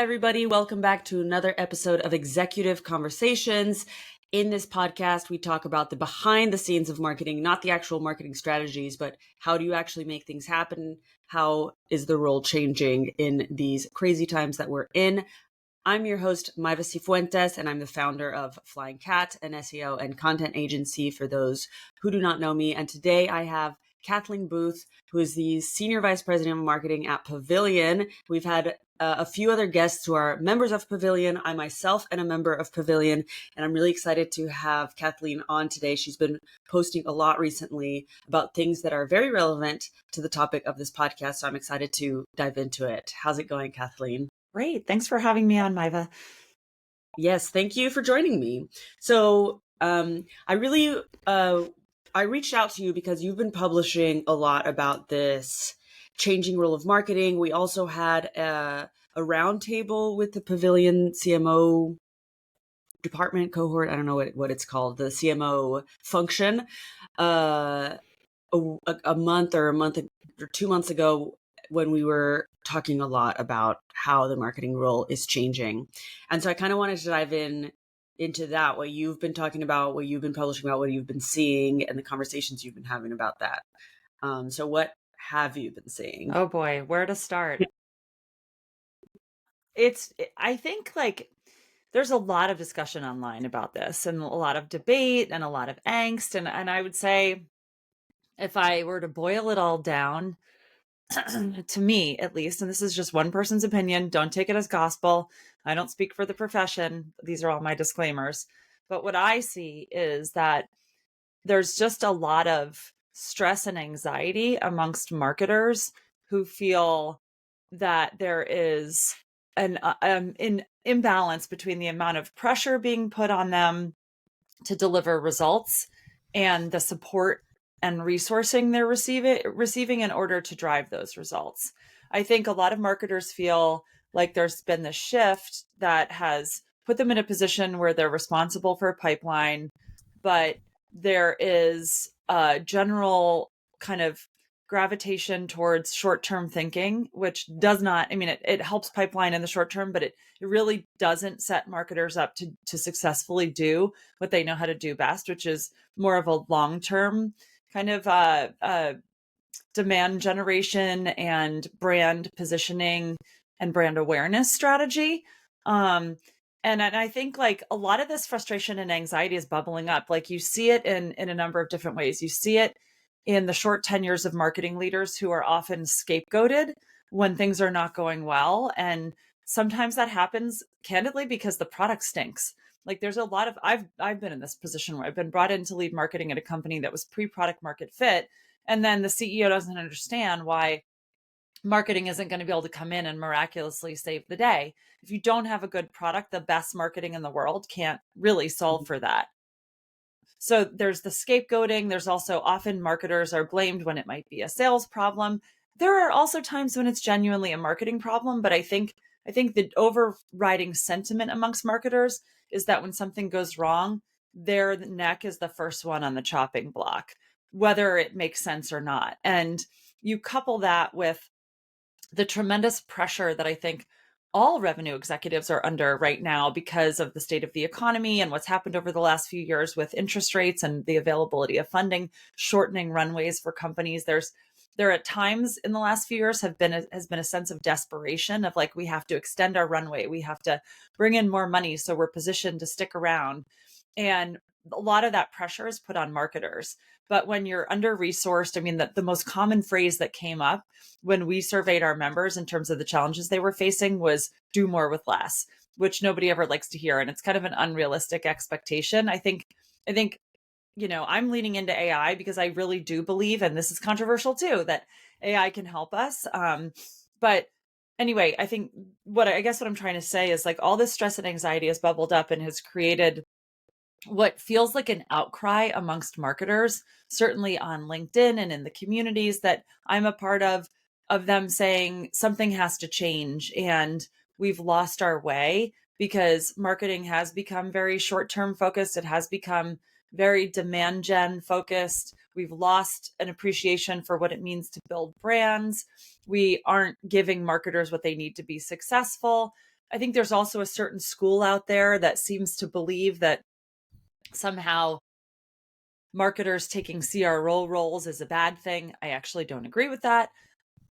everybody. Welcome back to another episode of Executive Conversations. In this podcast, we talk about the behind the scenes of marketing, not the actual marketing strategies, but how do you actually make things happen? How is the role changing in these crazy times that we're in? I'm your host, Maeva Cifuentes, and I'm the founder of Flying Cat, an SEO and content agency for those who do not know me. And today I have Kathleen Booth, who is the Senior Vice President of Marketing at Pavilion. We've had a few other guests who are members of Pavilion. I myself am a member of Pavilion, and I'm really excited to have Kathleen on today. She's been posting a lot recently about things that are very relevant to the topic of this podcast, so I'm excited to dive into it. How's it going, Kathleen? Great. Thanks for having me on, Maeva. Yes, thank you for joining me. So I reached out to you because you've been publishing a lot about this changing role of marketing. We also had a roundtable with the Pavilion CMO department cohort. I don't know what it's called, the CMO function, a month or 2 months ago, when we were talking a lot about how the marketing role is changing. And so I kind of wanted to dive into that, what you've been talking about, what you've been publishing about, what you've been seeing, and the conversations you've been having about that. So what have you been seeing? Oh boy, where to start? I think there's a lot of discussion online about this and a lot of debate and a lot of angst. And I would say if I were to boil it all down, to me at least, and this is just one person's opinion, don't take it as gospel. I don't speak for the profession. These are all my disclaimers. But what I see is that there's just a lot of stress and anxiety amongst marketers who feel that there is an imbalance between the amount of pressure being put on them to deliver results and the support and resourcing they're receiving in order to drive those results. I think a lot of marketers feel like there's been this shift that has put them in a position where they're responsible for a pipeline, but there is a general kind of gravitation towards short-term thinking, which does not, it helps pipeline in the short term, but it really doesn't set marketers up to successfully do what they know how to do best, which is more of a long-term kind of demand generation and brand positioning and brand awareness strategy. And I think like a lot of this frustration and anxiety is bubbling up. Like you see it in a number of different ways. You see it in the short tenures of marketing leaders who are often scapegoated when things are not going well. And sometimes that happens candidly because the product stinks. Like there's a lot of, I've been in this position where I've been brought in to lead marketing at a company that was pre-product market fit. And then the CEO doesn't understand why marketing isn't going to be able to come in and miraculously save the day. If you don't have a good product, the best marketing in the world can't really solve for that. So there's the scapegoating. There's also often marketers are blamed when it might be a sales problem. There are also times when it's genuinely a marketing problem, but I think the overriding sentiment amongst marketers is that when something goes wrong, their neck is the first one on the chopping block, whether it makes sense or not. And you couple that with the tremendous pressure that I think all revenue executives are under right now because of the state of the economy and what's happened over the last few years with interest rates and the availability of funding, shortening runways for companies. There at times in the last few years has been a sense of desperation of like, we have to extend our runway. We have to bring in more money so we're positioned to stick around. And a lot of that pressure is put on marketers. But when you're under-resourced, the most common phrase that came up when we surveyed our members in terms of the challenges they were facing was do more with less, which nobody ever likes to hear. And it's kind of an unrealistic expectation. I think, I'm leaning into AI because I really do believe, and this is controversial too, that AI can help us. But anyway, I think what I'm trying to say is like all this stress and anxiety has bubbled up and has created what feels like an outcry amongst marketers, certainly on LinkedIn and in the communities that I'm a part of them saying something has to change and we've lost our way because marketing has become very short-term focused. It has become very demand gen focused. We've lost an appreciation for what it means to build brands. We aren't giving marketers what they need to be successful. I think there's also a certain school out there that seems to believe that somehow marketers taking CRO roles is a bad thing. I actually don't agree with that.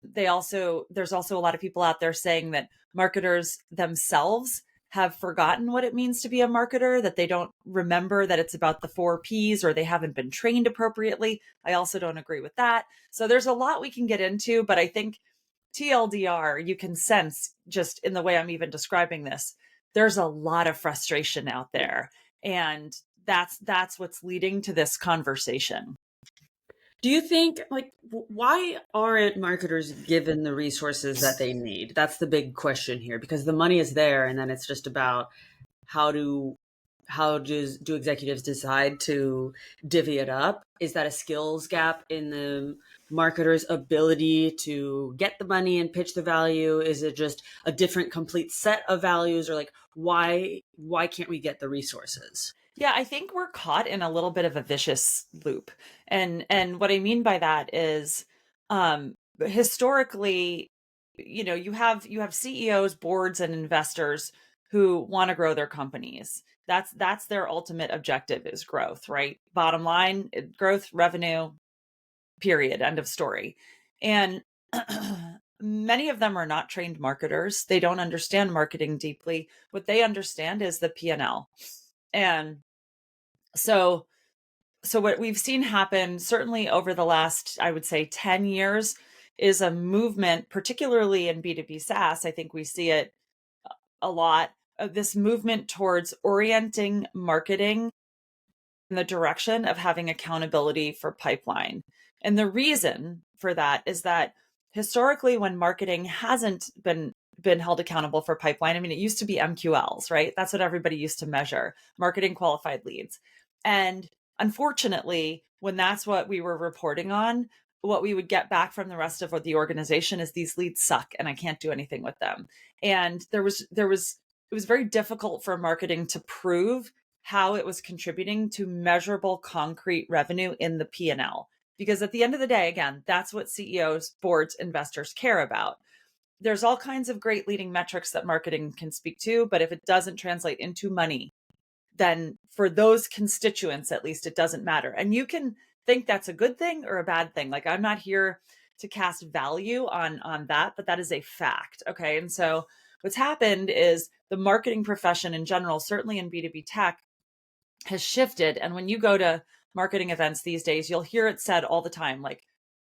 There's also a lot of people out there saying that marketers themselves have forgotten what it means to be a marketer, that they don't remember that it's about the 4 Ps, or they haven't been trained appropriately. I also don't agree with that. So there's a lot we can get into, but I think TLDR, you can sense just in the way I'm even describing this, there's a lot of frustration out there. And that's what's leading to this conversation. Do you think, like, why aren't marketers given the resources that they need? That's the big question here, because the money is there, and then it's just about how do do executives decide to divvy it up? Is that a skills gap in the marketer's ability to get the money and pitch the value? Is it just a different complete set of values, or like why can't we get the resources? Yeah, I think we're caught in a little bit of a vicious loop. And what I mean by that is historically, you have CEOs, boards, and investors who want to grow their companies. That's their ultimate objective, is growth, right? Bottom line, growth, revenue, period, end of story. And many of them are not trained marketers. They don't understand marketing deeply. What they understand is the P&L. And so what we've seen happen, certainly over the last, I would say, 10 years, is a movement, particularly in B2B SaaS. I think we see it a lot, of this movement towards orienting marketing in the direction of having accountability for pipeline. And the reason for that is that historically, when marketing hasn't been held accountable for pipeline, I mean, it used to be MQLs, right? That's what everybody used to measure, marketing qualified leads. And unfortunately, when that's what we were reporting on, what we would get back from the rest of the organization is, these leads suck and I can't do anything with them. And it was very difficult for marketing to prove how it was contributing to measurable concrete revenue in the P&L. Because at the end of the day, again, that's what CEOs, boards, investors care about. There's all kinds of great leading metrics that marketing can speak to, but if it doesn't translate into money, then for those constituents, at least, it doesn't matter. And you can think that's a good thing or a bad thing. Like, I'm not here to cast value on that, but that is a fact. Okay. And so what's happened is the marketing profession in general, certainly in B2B tech, has shifted. And when you go to marketing events these days, you'll hear it said all the time, like,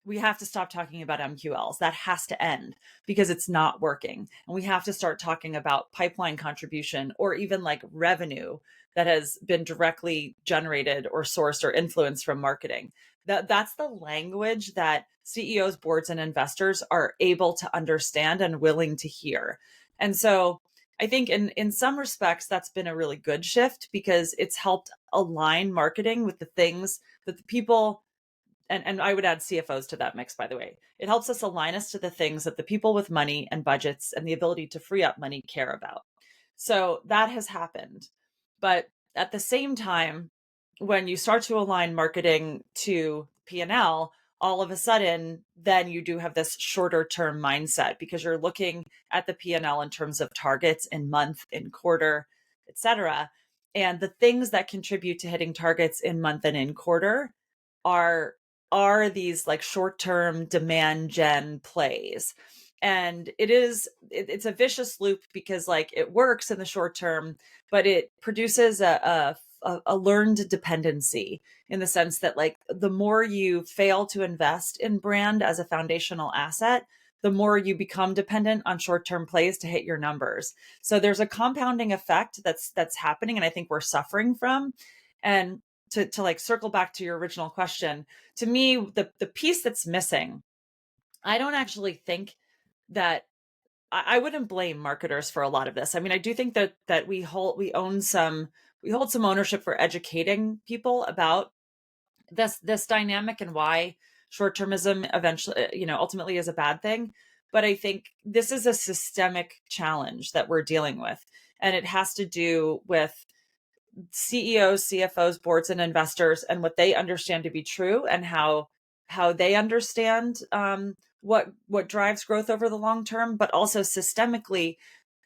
we have to stop talking about MQLs. That has to end because it's not working. And we have to start talking about pipeline contribution, or even like revenue that has been directly generated or sourced or influenced from marketing. That's the language that CEOs, boards, and investors are able to understand and willing to hear. And so I think in some respects, that's been a really good shift, because it's helped align marketing with the things that the people, and I would add CFOs to that mix, by the way. It helps us align us to the things that the people with money and budgets and the ability to free up money care about. So that has happened. But at the same time, when you start to align marketing to P&L, all of a sudden, then you do have this shorter term mindset, because you're looking at the P&L in terms of targets in month, in quarter, et cetera. And the things that contribute to hitting targets in month and in quarter are these like short-term demand gen plays. And it's a vicious loop, because like it works in the short term, but it produces a learned dependency, in the sense that, like, the more you fail to invest in brand as a foundational asset, the more you become dependent on short-term plays to hit your numbers. So there's a compounding effect that's happening, and I think we're suffering from. And to like circle back to your original question, to me, the piece that's missing, I don't actually think that I wouldn't blame marketers for a lot of this. I mean, I do think that we hold some ownership for educating people about this dynamic, and why short-termism eventually, ultimately is a bad thing. But I think this is a systemic challenge that we're dealing with, and it has to do with CEOs, CFOs, boards, and investors, and what they understand to be true, and how they understand what drives growth over the long term, but also systemically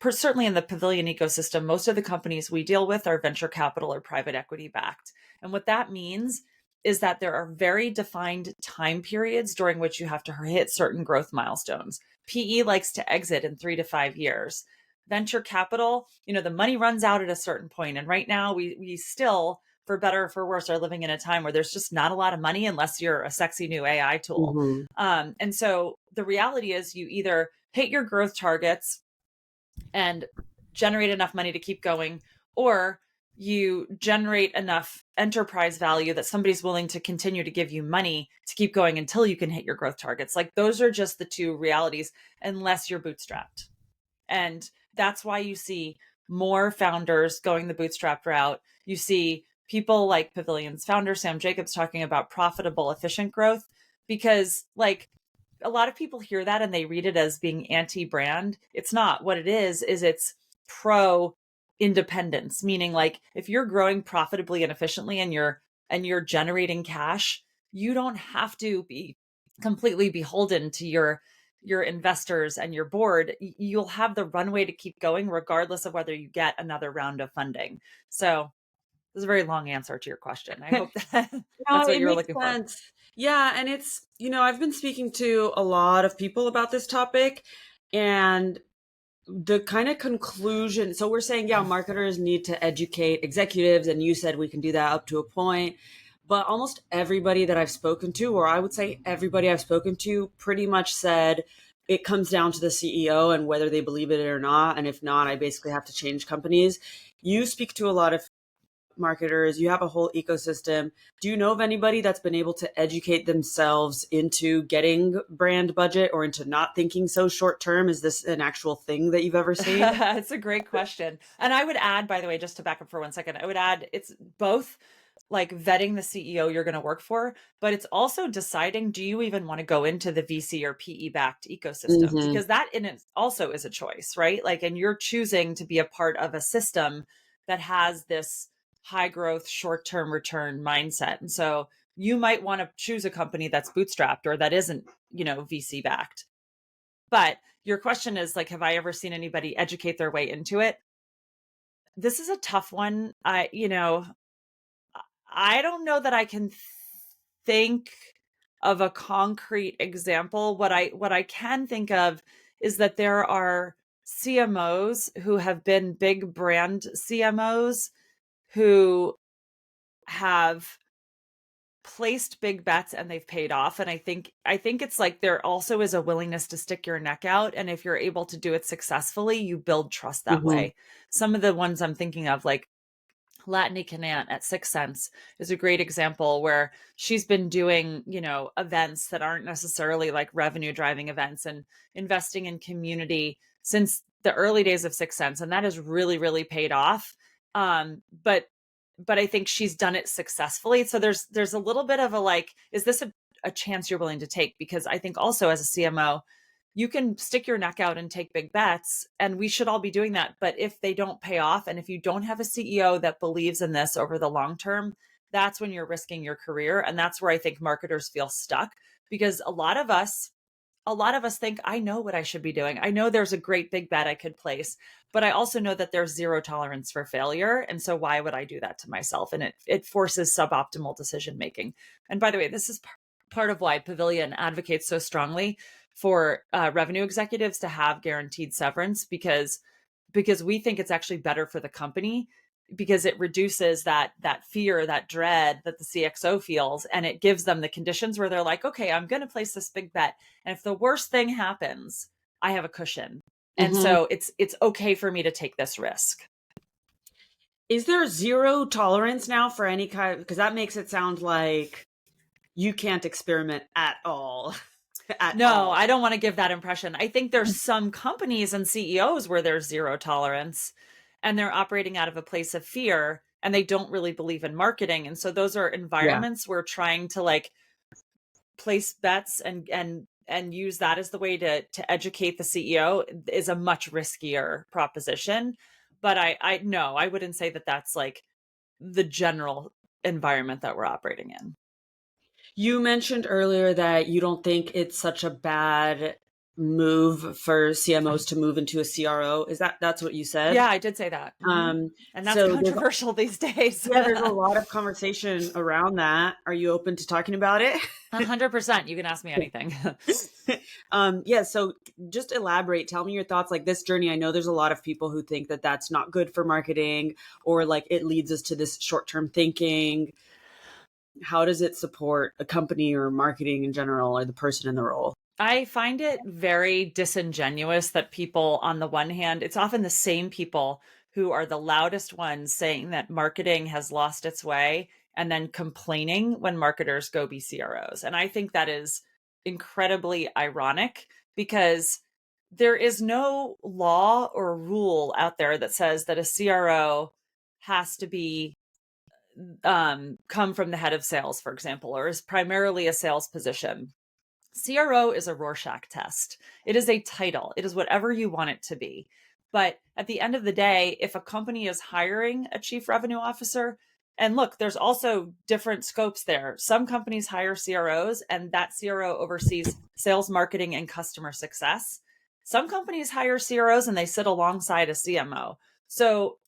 certainly in the Pavilion ecosystem, most of the companies we deal with are venture capital or private equity backed. And what that means is that there are very defined time periods during which you have to hit certain growth milestones. PE likes to exit in 3 to 5 years. Venture capital, the money runs out at a certain point. And right now we still, for better or for worse, are living in a time where there's just not a lot of money unless you're a sexy new AI tool. And so the reality is you either hit your growth targets and generate enough money to keep going, or you generate enough enterprise value that somebody's willing to continue to give you money to keep going until you can hit your growth targets. Like those are just the two realities, unless you're bootstrapped. And that's why you see more founders going the bootstrap route. You see people like Pavilion's founder, Sam Jacobs, talking about profitable, efficient growth, because like a lot of people hear that and they read it as being anti-brand. It's not. What it is it's pro independence, meaning like if you're growing profitably and efficiently and you're generating cash, you don't have to be completely beholden to your investors and your board. You'll have the runway to keep going regardless of whether you get another round of funding. So this is a very long answer to your question. I hope that No, that's what it you were makes looking for. sense. Yeah, and it's, I've been speaking to a lot of people about this topic, and the kind of conclusion. So we're saying, yeah, marketers need to educate executives, and you said we can do that up to a point. But almost everybody that I've spoken to, or I would say everybody I've spoken to, pretty much said it comes down to the CEO and whether they believe it or not. And if not, I basically have to change companies. You speak to a lot of marketers, you have a whole ecosystem. Do you know of anybody that's been able to educate themselves into getting brand budget or into not thinking so short term? Is this an actual thing that you've ever seen? It's a great question. And I would add, by the way, just to back up for 1 second, I would add it's both like vetting the CEO you're going to work for, but it's also deciding, do you even want to go into the VC or PE backed ecosystem? Because that in it also is a choice, right? Like, and you're choosing to be a part of a system that has this high growth, short term return mindset. And so you might want to choose a company that's bootstrapped or that isn't, VC backed. But your question is like, have I ever seen anybody educate their way into it? This is a tough one. I don't know that I can think of a concrete example. What I can think of is that there are CMOs who have been big brand CMOs who have placed big bets and they've paid off. And I think it's like there also is a willingness to stick your neck out, and if you're able to do it successfully, you build trust that way. Some of the ones I'm thinking of, like Latany Canant at 6sense, is a great example where she's been doing, events that aren't necessarily like revenue driving events and investing in community since the early days of 6sense. And that has really, really paid off. But I think she's done it successfully. So there's a little bit of a like, is this a chance you're willing to take? Because I think also as a CMO, you can stick your neck out and take big bets, and we should all be doing that. But if they don't pay off, and if you don't have a CEO that believes in this over the long term, that's when you're risking your career. And that's where I think marketers feel stuck, because a lot of us think, I know what I should be doing. I know there's a great big bet I could place, but I also know that there's zero tolerance for failure. And so why would I do that to myself? And it forces suboptimal decision making. And by the way, this is part of why Pavilion advocates so strongly for revenue executives to have guaranteed severance, because we think it's actually better for the company, because it reduces that fear, that dread that the CXO feels, and it gives them the conditions where they're like, okay, I'm going to place this big bet, and if the worst thing happens, I have a cushion. And so it's okay for me to take this risk. Is there zero tolerance now for any kind? Because that makes it sound like you can't experiment at all. No, I don't want to give that impression. I think there's some companies and CEOs where there's zero tolerance and they're operating out of a place of fear and they don't really believe in marketing. And so those are environments where trying to like place bets and use that as the way to educate the CEO is a much riskier proposition. But I wouldn't say that that's like the general environment that we're operating in. You mentioned earlier that you don't think it's such a bad move for CMOs to move into a CRO. That's what you said? Yeah, I did say that. And that's So controversial these days. there's a lot of conversation around that. Are you open to talking about it? 100%. You can ask me anything. Yeah. So just elaborate. Tell me your thoughts. Like this journey, I know there's a lot of people who think that that's not good for marketing, or like it leads us to this short-term thinking. How does it support a company or marketing in general, or the person in the role? I find it very disingenuous that people, on the one hand, it's often the same people who are the loudest ones saying that marketing has lost its way and then complaining when marketers go be CROs. And I think that is incredibly ironic because there is no law or rule out there that says that a CRO has to be come from the head of sales, for example, or is primarily a sales position. CRO is a Rorschach test. It is a title. It is whatever you want it to be. But at the end of the day, if a company is hiring a chief revenue officer, and look, there's also different scopes there. Some companies hire CROs, and that CRO oversees sales, marketing, and customer success. Some companies hire CROs and they sit alongside a CMO. So,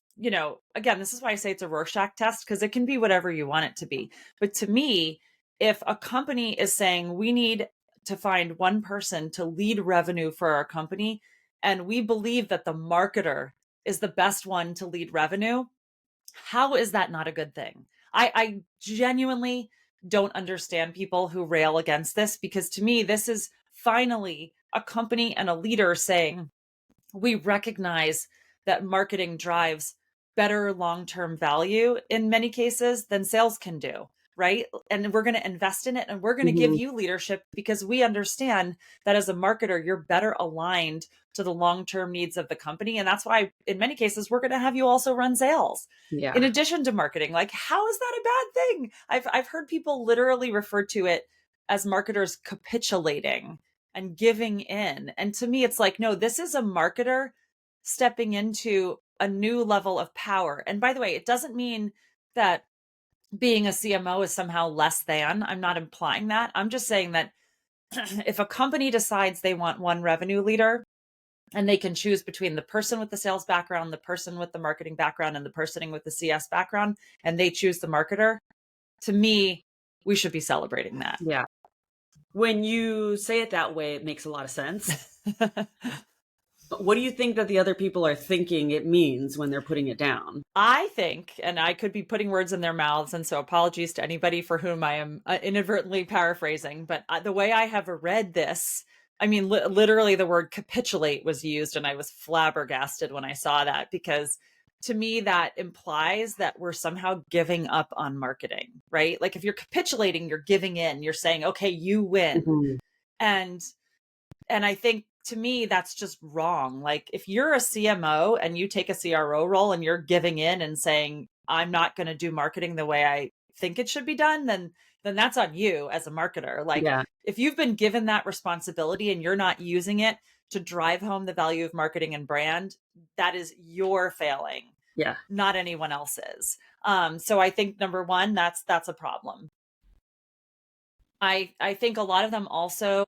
again, this is why I say it's a Rorschach test, because it can be whatever you want it to be. But to me, if a company is saying we need to find one person to lead revenue for our company, and we believe that the marketer is the best one to lead revenue, how is that not a good thing? I genuinely don't understand people who rail against this, because to me, this is finally a company and a leader saying, we recognize that marketing drives better long-term value in many cases than sales can do, right? And we're going to invest in it, and we're going to give you leadership because we understand that as a marketer, you're better aligned to the long-term needs of the company. And that's why in many cases, we're going to have you also run sales Yeah. in addition to marketing. Like, how is that a bad thing? I've heard people literally refer to it as marketers capitulating and giving in. And to me, it's like, no, this is a marketer stepping into a new level of power. And by the way, it doesn't mean that being a CMO is somehow less than. I'm not implying that. I'm just saying that if a company decides they want one revenue leader, and they can choose between the person with the sales background, the person with the marketing background, and the person with the CS background, and they choose the marketer, to me, we should be celebrating that. Yeah. When you say it that way, it makes a lot of sense. But what do you think that the other people are thinking it means when they're putting it down? I think, and I could be putting words in their mouths, and so apologies to anybody for whom I am inadvertently paraphrasing, but the way I have read this, I mean, literally the word capitulate was used, and I was flabbergasted when I saw that, because to me, that implies that we're somehow giving up on marketing, right? Like if you're capitulating, you're giving in, you're saying, okay, you win. And I think, to me, that's just wrong. Like if you're a CMO and you take a CRO role and you're giving in and saying, I'm not going to do marketing the way I think it should be done, then that's on you as a marketer. Like if you've been given that responsibility and you're not using it to drive home the value of marketing and brand, that is your failing. Yeah. Not anyone else's. So I think number one, that's a problem. I think a lot of them also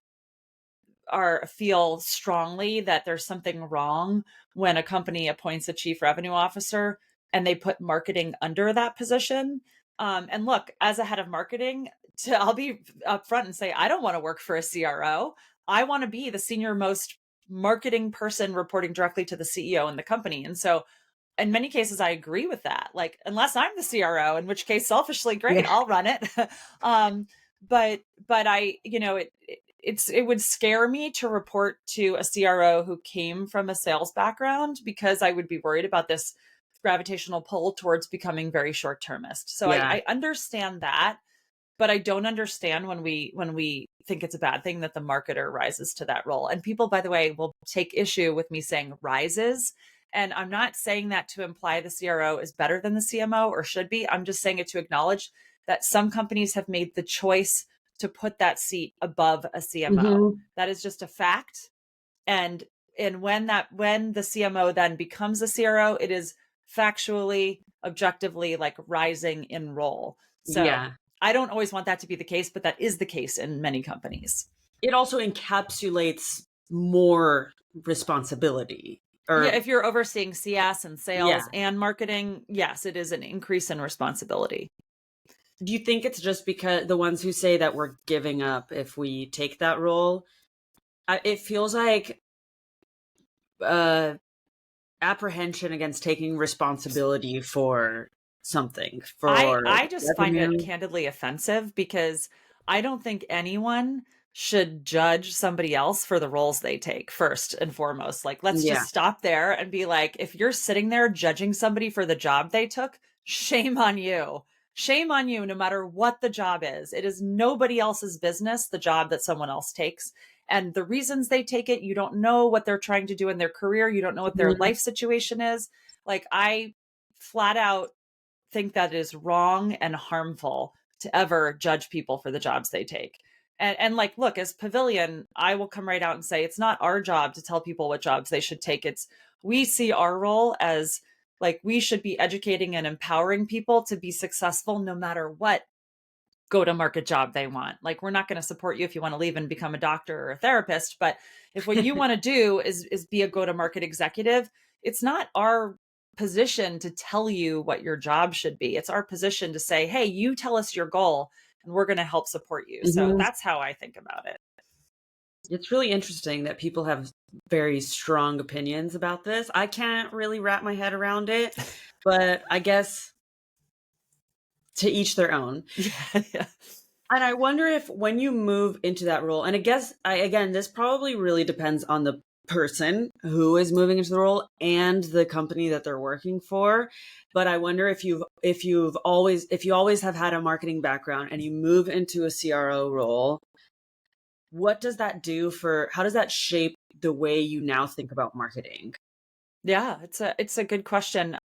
feel strongly that there's something wrong when a company appoints a chief revenue officer and they put marketing under that position. And look, as a head of marketing, I'll be upfront and say, I don't want to work for a CRO. I want to be the senior most marketing person reporting directly to the CEO in the company. And so in many cases, I agree with that. Like, unless I'm the CRO, in which case, selfishly, great, I'll run it. But I, it would scare me to report to a CRO who came from a sales background, because I would be worried about this gravitational pull towards becoming very short-termist. So I understand that, but I don't understand when we think it's a bad thing that the marketer rises to that role. And people, by the way, will take issue with me saying rises. And I'm not saying that to imply the CRO is better than the CMO or should be. I'm just saying it to acknowledge that some companies have made the choice to put that seat above a CMO. That is just a fact. And when the CMO then becomes a CRO, it is factually, objectively, like rising in role. So I don't always want that to be the case, but that is the case in many companies. It also encapsulates more responsibility. Or Yeah, if you're overseeing CS and yeah. sales and marketing, yes, it is an increase in responsibility. Do you think it's just because the ones who say that we're giving up if we take that role, it feels like apprehension against taking responsibility for something, for I just find it revenue? candidly offensive because I don't think anyone should judge somebody else for the roles they take first and foremost. Like, let's Yeah. just stop there and be like, if you're sitting there judging somebody for the job they took, shame on you. Shame on you, no matter what the job is. It is nobody else's business, the job that someone else takes. And the reasons they take it, you don't know what they're trying to do in their career. You don't know what their Mhm. life situation is. Like, I flat out think that it is wrong and harmful to ever judge people for the jobs they take. And like, look, as Pavilion, I will come right out and say it's not our job to tell people what jobs they should take. It's we see our role as like we should be educating and empowering people to be successful no matter what go to market job they want. Like, we're not going to support you if you want to leave and become a doctor or a therapist, but if what you want to do is be a go to market executive, it's not our position to tell you what your job should be. It's our position to say, "Hey, you tell us your goal and we're going to help support you." So Mhm. that's how I think about it. It's really interesting that people have very strong opinions about this. I can't really wrap my head around it, but I guess to each their own. Yeah, yeah. And I wonder if when you move into that role, and I guess again, this probably really depends on the person who is moving into the role and the company that they're working for. But I wonder if you always have had a marketing background and you move into a CRO role, what does that do for how does that shape the way you now think about marketing? Yeah, it's a good question.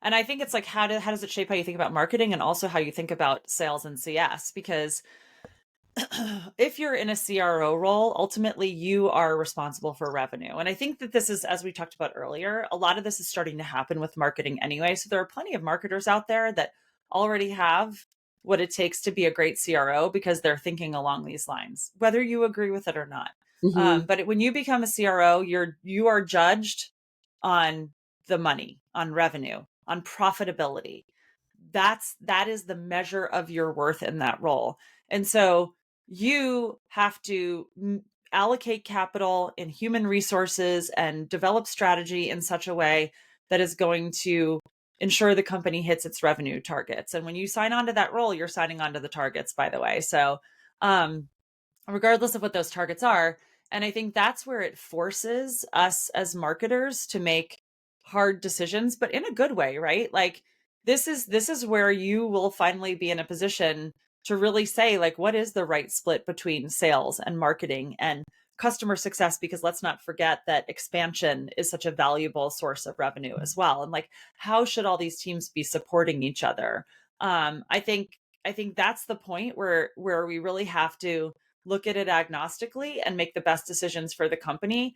And I think it's like how does it shape how you think about marketing and also how you think about sales and CS? Because if you're in a CRO role, ultimately you are responsible for revenue. And I think that this is, as we talked about earlier, a lot of this is starting to happen with marketing anyway. So there are plenty of marketers out there that already have what it takes to be a great CRO because they're thinking along these lines, whether you agree with it or not. Hmm. When you become a CRO, you are judged on the money, on revenue, on profitability. That is the measure of your worth in that role. And so you have to allocate capital in human resources and develop strategy in such a way that is going to ensure the company hits its revenue targets. And when you sign on to that role, you're signing on to the targets, by the way. So, regardless of what those targets are, and I think that's where it forces us as marketers to make hard decisions, but in a good way, right? Like, this is where you will finally be in a position to really say, like, what is the right split between sales and marketing and customer success? Because let's not forget that expansion is such a valuable source of revenue as well. And like, how should all these teams be supporting each other? I think that's the point where we really have to look at it agnostically and make the best decisions for the company.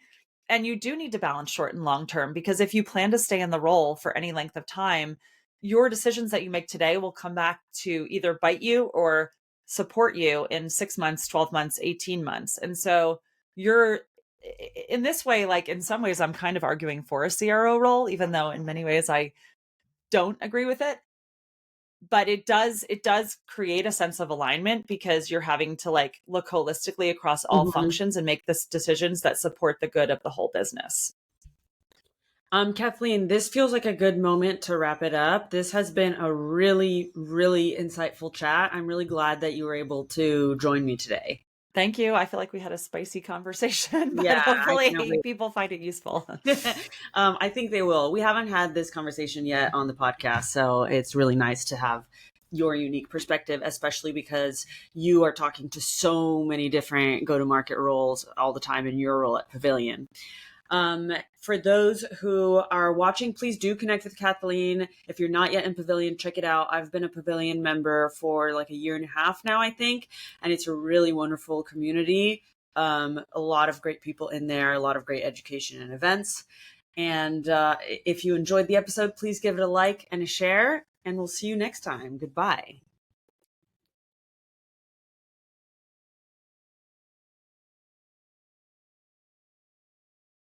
And you do need to balance short and long term, because if you plan to stay in the role for any length of time, your decisions that you make today will come back to either bite you or support you in 6 months, 12 months, 18 months. And so you're in this way, like, in some ways, I'm kind of arguing for a CRO role, even though in many ways I don't agree with it. But it does create a sense of alignment because you're having to like look holistically across all Hmm. functions and make this decisions that support the good of the whole business. Kathleen, this feels like a good moment to wrap it up. This has been a really, really insightful chat. I'm really glad that you were able to join me today. Thank you. I feel like we had a spicy conversation, but Yeah, I can't hopefully wait. people find it useful. I think they will. We haven't had this conversation yet on the podcast, so it's really nice to have your unique perspective, especially because you are talking to so many different go to market roles all the time in your role at Pavilion. For those who are watching, please do connect with Kathleen. If you're not yet in Pavilion, check it out. I've been a Pavilion member for like a year and a half now, I think, and it's a really wonderful community. A lot of great people in there, a lot of great education and events. And if you enjoyed the episode, please give it a like and a share, and we'll see you next time. Goodbye.